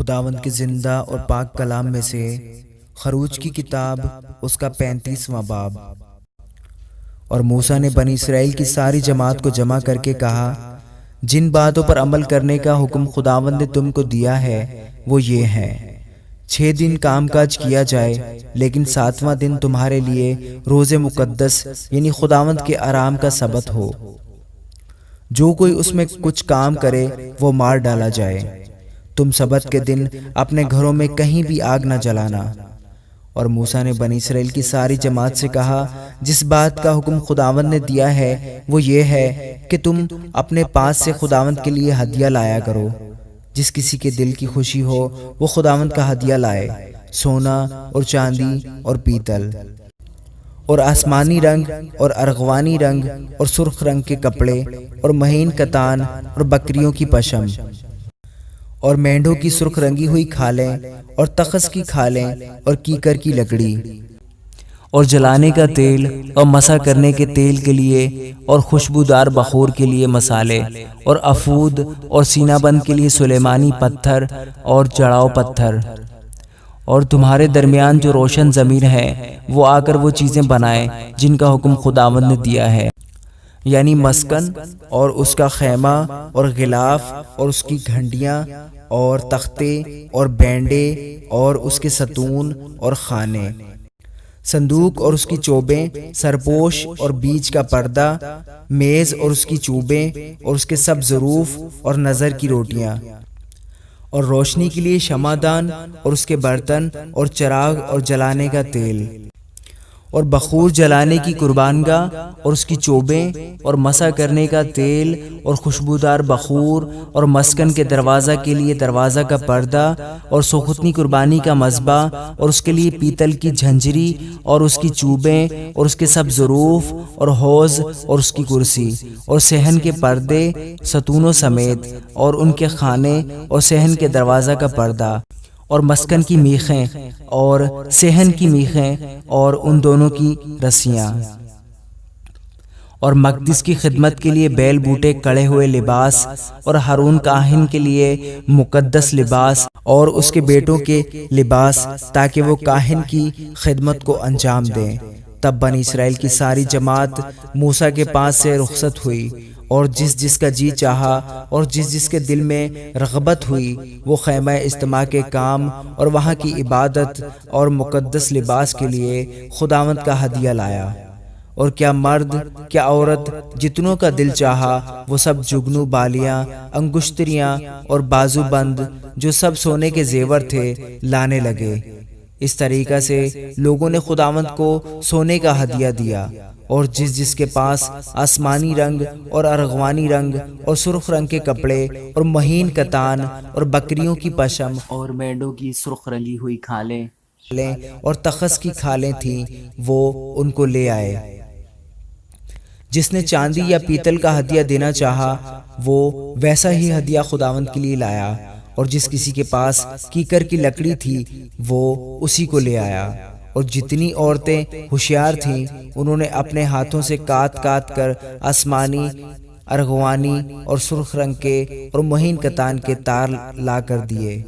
خداوند کے زندہ اور پاک کلام میں سے خروج کی کتاب اس کا 35واں باب۔ اور موسیٰ نے بنی اسرائیل کی ساری جماعت کو جمع کر کے کہا، جن باتوں پر عمل کرنے کا حکم خداوند نے تم کو دیا ہے وہ یہ ہیں، 6 دن کام کاج کیا جائے، لیکن 7واں دن تمہارے لیے روز مقدس یعنی خداوند کے آرام کا سبت ہو۔ جو کوئی اس میں کچھ کام کرے وہ مار ڈالا جائے۔ تم سبت کے دن اپنے گھروں میں کہیں بھی آگ نہ جلانا۔ اور موسیٰ نے بنی اسرائیل کی ساری جماعت سے کہا، جس بات کا حکم خداوند نے دیا ہے وہ یہ ہے کہ تم اپنے پاس سے خداوند کے لیے ہدیہ لایا کرو۔ جس کسی کے دل کی خوشی ہو وہ خداوند کا ہدیہ لائے، سونا اور چاندی اور پیتل اور آسمانی رنگ اور ارغوانی رنگ اور سرخ رنگ کے کپڑے اور مہین کتان اور بکریوں کی پشم اور مینڈھوں کی سرخ رنگی ہوئی کھالیں اور تخس کی کھالیں اور کیکر کی لکڑی اور جلانے کا تیل اور مسح کرنے کے تیل کے لیے اور خوشبودار بخور کے لیے مسالے اور افود اور سینہ بند کے لیے سلیمانی پتھر اور جڑاؤ پتھر۔ اور تمہارے درمیان جو روشن ضمیر ہیں وہ آ کر وہ چیزیں بنائیں جن کا حکم خداوند نے دیا ہے، یعنی مسکن اور اس کا خیمہ اور غلاف اور اس کی گھنڈیاں اور تختے اور بینڈے اور اس کے ستون اور خانے، صندوق اور اس کی چوبیں، سرپوش اور بیچ کا پردہ، میز اور اس کی چوبیں اور اس کے سب ظروف اور نظر کی روٹیاں، اور روشنی کے لیے شمعدان اور اس کے برتن اور چراغ اور جلانے کا تیل اور بخور جلانے کی قربانگاہ اور اس کی چوبیں اور مسح کرنے کا تیل اور خوشبودار بخور اور مسکن کے دروازہ کے لیے دروازہ کا پردہ اور سوختنی قربانی کا مذبح اور اس کے لیے پیتل کی جھنجری اور اس کی چوبیں اور اس کے سب ظروف اور حوض اور اس کی کرسی اور صحن کے پردے ستونوں سمیت اور ان کے خانے اور صحن کے دروازہ کا پردہ اور مسکن کی میخیں اور صحن کی میخیں اور ان دونوں کی رسیاں اور مقدس کی خدمت کے لیے بیل بوٹے کڑے ہوئے لباس اور ہارون کاہن کے لیے مقدس لباس اور اس کے بیٹوں کے لباس، تاکہ وہ کاہن کی خدمت کو انجام دیں۔ تب بنی اسرائیل کی ساری جماعت موسیٰ کے پاس سے رخصت ہوئی، اور جس جس کا جی چاہا اور جس جس کے دل میں رغبت ہوئی وہ خیمہ اجتماع کے کام اور وہاں کی عبادت اور مقدس لباس کے لیے خداوند کا ہدیہ لایا۔ اور کیا مرد کیا عورت جتنوں کا دل چاہا وہ سب جگنو بالیاں، انگشتریاں اور بازو بند جو سب سونے کے زیور تھے لانے لگے۔ اس طریقہ سے لوگوں نے خداوند کو سونے کا ہدیہ دیا، اور جس جس کے پاس آسمانی رنگ اور ارغوانی رنگ اور سرخ رنگ کے کپڑے اور مہین کتان اور بکریوں کی پشم اور مینڈوں کی سرخ رنگی ہوئی کھالیں اور تخس کی کھالیں تھیں وہ ان کو لے آئے۔ جس نے چاندی یا پیتل کا ہدیہ دینا چاہا وہ ویسا ہی ہدیہ خداوند کے لیے لایا، اور جس کسی کے پاس کیکر کی لکڑی تھی وہ اسی کو لے آیا۔ اور جتنی عورتیں ہوشیار تھیں انہوں نے اپنے ہاتھوں سے کاٹ کاٹ کر آسمانی، ارغوانی اور سرخ رنگ کے اور مہین کتان کے تار لا کر دیے۔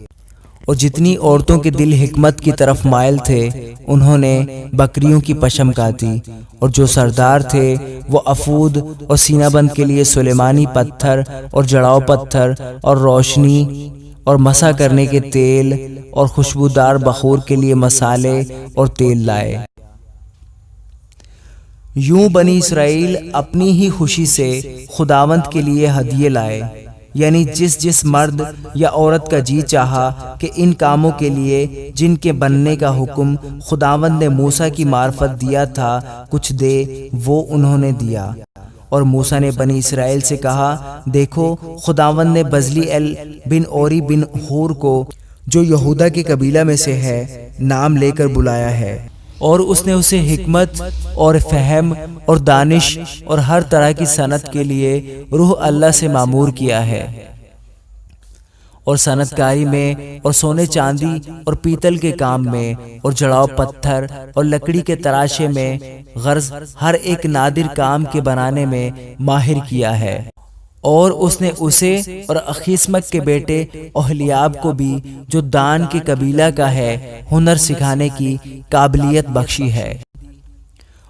اور جتنی عورتوں کے دل حکمت کی طرف مائل تھے انہوں نے بکریوں کی پشم کاتی، اور جو سردار تھے وہ افود اور سینہ بند کے لیے سلیمانی پتھر اور جڑاؤ پتھر اور روشنی اور مسح کرنے کے تیل اور خوشبودار بخور کے لیے مسالے اور تیل لائے۔ یوں بنی اسرائیل اپنی ہی خوشی سے خداوند کے لیے ہدیے لائے، یعنی جس جس مرد یا عورت کا جی چاہا کہ ان کاموں کے لیے جن کے بننے کا حکم خداوند نے موسیٰ کی معرفت دیا تھا کچھ دے، وہ انہوں نے دیا۔ اور موسیٰ نے بنی اسرائیل سے کہا، دیکھو خداوند نے بزلیل بن اوری بن حور کو، جو یہودا کے قبیلہ میں سے ہے، نام لے کر بلایا ہے، اور اس نے اسے حکمت اور فہم اور دانش اور ہر طرح کی صنعت کے لیے روح اللہ سے معمور کیا ہے، اور صنعت کاری میں اور سونے چاندی اور پیتل کے کام میں اور جڑاؤ پتھر اور لکڑی کے تراشے میں، غرض ہر ایک نادر کام کے بنانے میں ماہر کیا ہے۔ اور اس نے اسے اور اخیسمک کے بیٹے اوہلیاب کو بھی جو دان کے قبیلہ کا ہے ہنر سکھانے کی قابلیت بخشی ہے،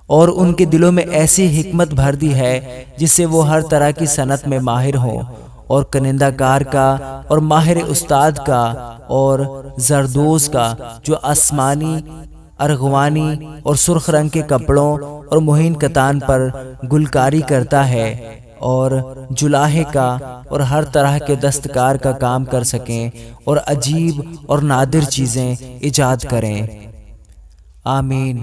اور ان کے دلوں میں ایسی حکمت بھر دی ہے جس سے وہ ہر طرح کی صنعت میں ماہر ہوں، اور کنندہ کار کا اور ماہر استاد کا اور زردوز کا جو آسمانی، ارغوانی اور سرخ رنگ کے کپڑوں اور مہین کتان پر گلکاری کرتا ہے، اور جلاہے کا اور ہر طرح کے دستکار کا کام کر سکیں اور عجیب اور نادر چیزیں ایجاد کریں۔ آمین۔